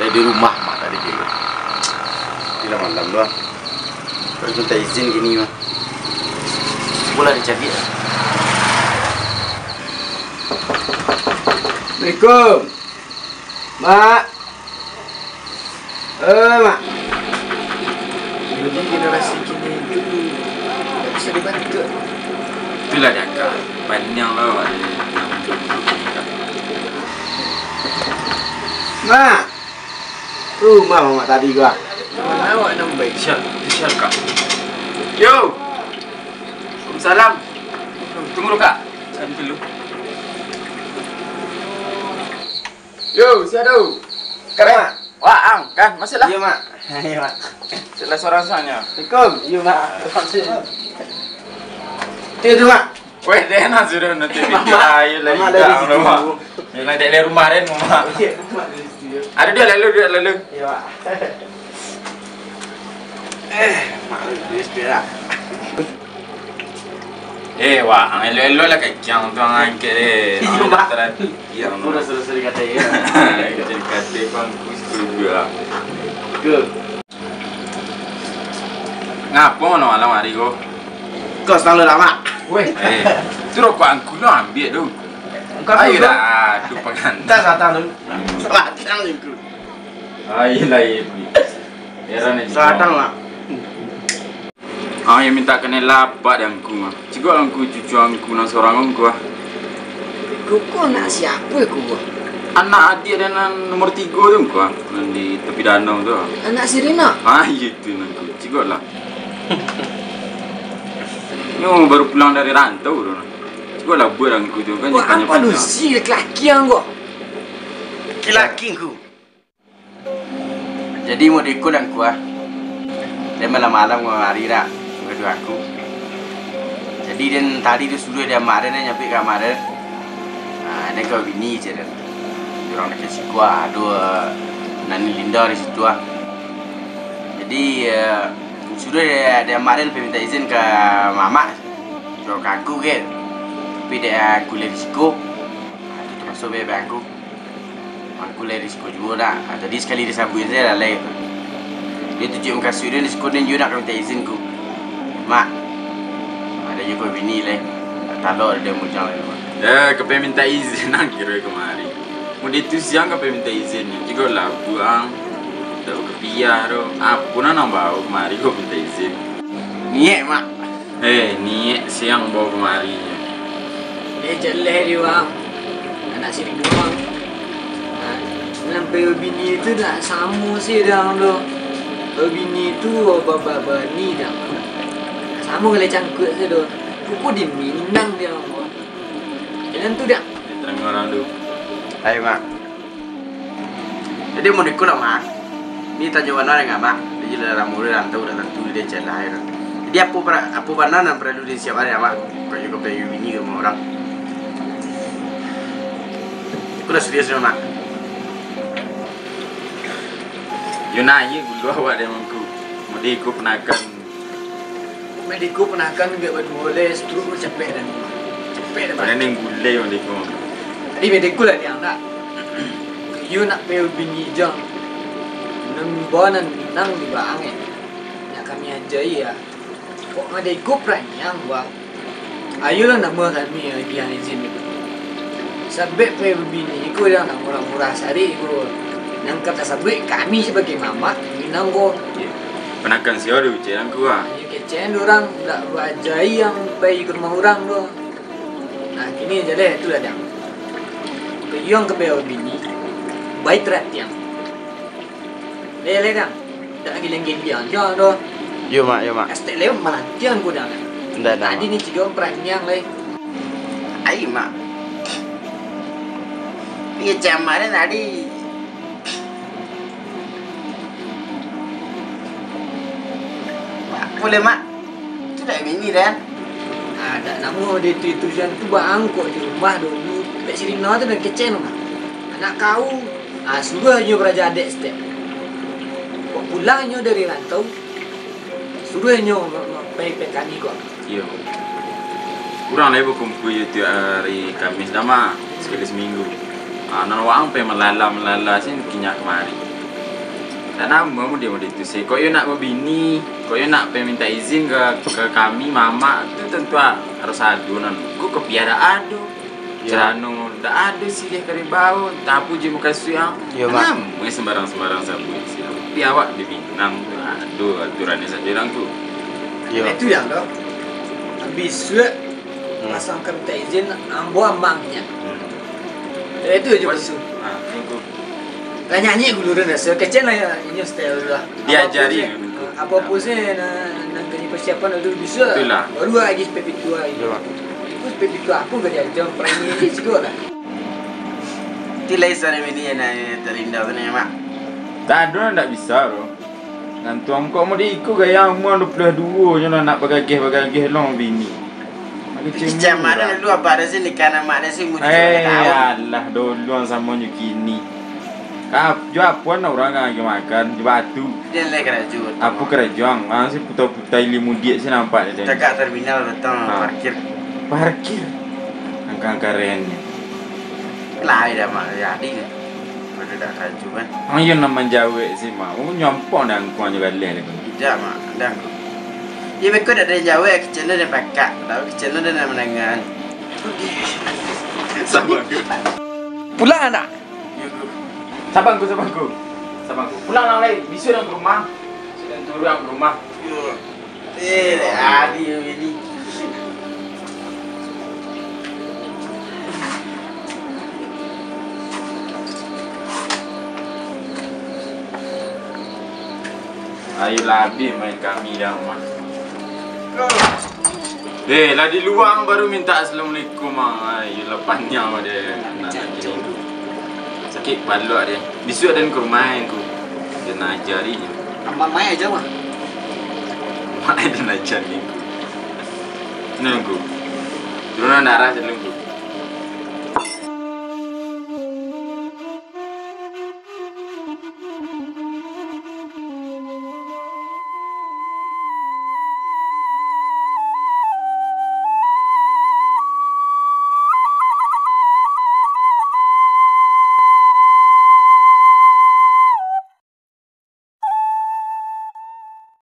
Di rumah mak tadi gitu. Di malam doang. Terus minta izin gini mah. Boleh dicari ya. Assalamualaikum. Mak. Mak. Jadi generasi kini itu tidak bisa dibantu. Itulah dia kak. Banyak lah. Mak. Rumah mama tadi gua. Mana awak nak baik? Siap kak. Yo. Salam. Tunggu kak. Salam dulu. Yo, siapa? Keren. Wah, ang kan, masih lah. Iya mak. Iya mak. Jelas orang sana. Assalamualaikum. Iya mak. Itu mak. Weh, dia nak suruh nanti bikin air lagi. Mama dari situ. Yang dari rumah Ren, mama. Ada dia lalu. Iya, Pak. Mak, dia sepeda. Wah, elo lah kayak yang tu ang angke deh. Iya, Pak. Iya, sudah selesai kata ya. Jadi kata bang kustu juga. Ke. Ngapa mau malam hari go? Kau selalu lama. Weh. Terus kau angku lo ambil tu. Ayo dah, tu pengan. Tak datang tu. Datang tu. Ayo lah ini. Era ni. Datang lah. Yang minta kena lapak dan angku mah. Cikgu angku cucu angku nak seorang angku ah. Kau nak siapa aku? Anak adik dan nomor 3 tu angku ah. Di tepi danau tu. Anak Sirina. Itu angku. Cikgu lah. Ni baru pulang dari rantau tu. Gua lah buat angku tu kan. Wah, apa lu si lelaki yang gua? Lelaki ku. Jadi mau diikut angku ah. Dia malam-malam gua hari dah. Kedua aku. Jadi dan tadi tu sudah dia marah dia nyampe kamar dia. Dia kau bini je dan. Orang nak kasi kuah dua Nani Linda di situ ah. Jadi sudah dia marah dia minta izin ke mama. Suruh aku kan. Tapi dia kuliah risiko, itu termasuk bebek aku. Aku kuliah risiko juga dah. Jadi sekali dia sabuin saya lah lagi. Dia tunjuk muka sudah risiko dan juga nak minta izin ku. Mak, ada juga bini lah. Kalau dia mau jalan. Kau minta izin nak kira kemari. Mau dia tu siang kau minta izin. Juga lah buang, dah kepiar tu. Apa nak bawa kemari kau minta izin. Niat mak. Niat siang bawa kemari. Dia jelek dia bang. Anak sini doang. Sampai bini tu nak sama sih dah tu. Bini tu bapa ni dah. Sama kalau cangkut saya tu. Kuku di Minang dia. Jalan tu dah. Terang orang tu. Hai mak. Jadi mau ikut tak mak? Ni tanya warna dengan mak. Dia jelas ramu dia rantau dah tentu dia jalan. Jadi apa warna yang perlu disiapkan ya mak? Kau juga perlu bini ke orang. Aku dah serius dah mak. Yuna ye gulu awak dia mangku. Mediku penakan. Mediku penakan enggak boleh terus capek dah. Capek dah. Mana yang gule mediku. Tadi mediku lah dia tak. You nak pergi bini jang. Nembonan nang di bang nak kami aja ya. Kok mediku perang buat. Ayolah nama kami yang izin itu. Sabik bini aku dah nak murah-murah sari aku nang kata sabik kami sebagai mama minang ko penakan siapa tu cendang aku ah kecen orang tak bajai yang pergi ke rumah orang tu nah kini jadi itu dah dang kayong ke bini baik teratiang lele dang tak lagi lenggin dia tu yo mak estek lewat mana jangan ku dah tadi ni cikgu perang yang leh ai mak Iya jamannya tadi. Mak, boleh mak? Itu dah bini dan. Ada nama dia tu tujuan tu bang kok di rumah dulu. Pek Sirina tu dan kecen mah. Anak kau, suruh nyo beraja adik step. Kok pulang nyo dari rantau, suruh nyo pek kami kok. Iya. Kurang lebih kumpul itu hari Kamis dah sekali seminggu. Nan wang pe melala sih kinyak kemari. Dan nama dia mau itu sih. Kok yo nak bini, kok yo nak pe minta izin ke kami mama itu tentu harus adu nan. Ku kepiara adu. Cerano dah ada sih dia keribau, tapu je muka siang. Iya mak. Mungkin sembarang sabu sih. Tapi awak di Minang tu aduh aturannya saja orang tu. Iya. Itu yang dah. Habis suat pasang minta izin ambo ambangnya. Itu aja besul. Itu. Lah nyanyi dulu dah rasa kecen lah nyo style lah. Diajari. Apa pun sih nak kena persiapan dulu bisa. Itulah. Baru lagi PP2 itu. Itu PP2 aku kerja jam premi ni juga lah. Tilai sana bini yang terindah tu ni mak. Tak ada tak bisa tu. Ngan tuang kau mau diikut gaya umur 22 je nak bagagih long bini. Jam mana dulu apa ada sih nikah nama ada sih muncul alah dulu sama kini. Kap, jual apa orang lagi makan, jual batu. Dia lagi kerajaan. Apa kerajaan? Masih putar limu dia sih nampak dia. Dekat terminal datang parkir. Angka kerennya. Lah dah mak jadi ni. Ada dah kerajaan. Ayo nama Jawa sih mak. Nyampok dah angkuan juga leh. Tidak mak, dah. Ya mereka dah dari Jawa, kecil dia pakai. Tahu kecil dia nak menangan. Sabar. Pulang tak? Sabangku. Pulang lang leh. Bisu dah ke rumah. Sedang turun ke rumah. Adi ini. Ayo labih main kami dah mak. Lah di luar baru minta assalamualaikum mak. Ayo lepasnya mak dia. Sakit kepala dia. Besok dan ke rumah aku. Dia nak ajari je. Amak mai aja mah. Mak dia nak ajari aku. Nunggu. Turun darah je nunggu.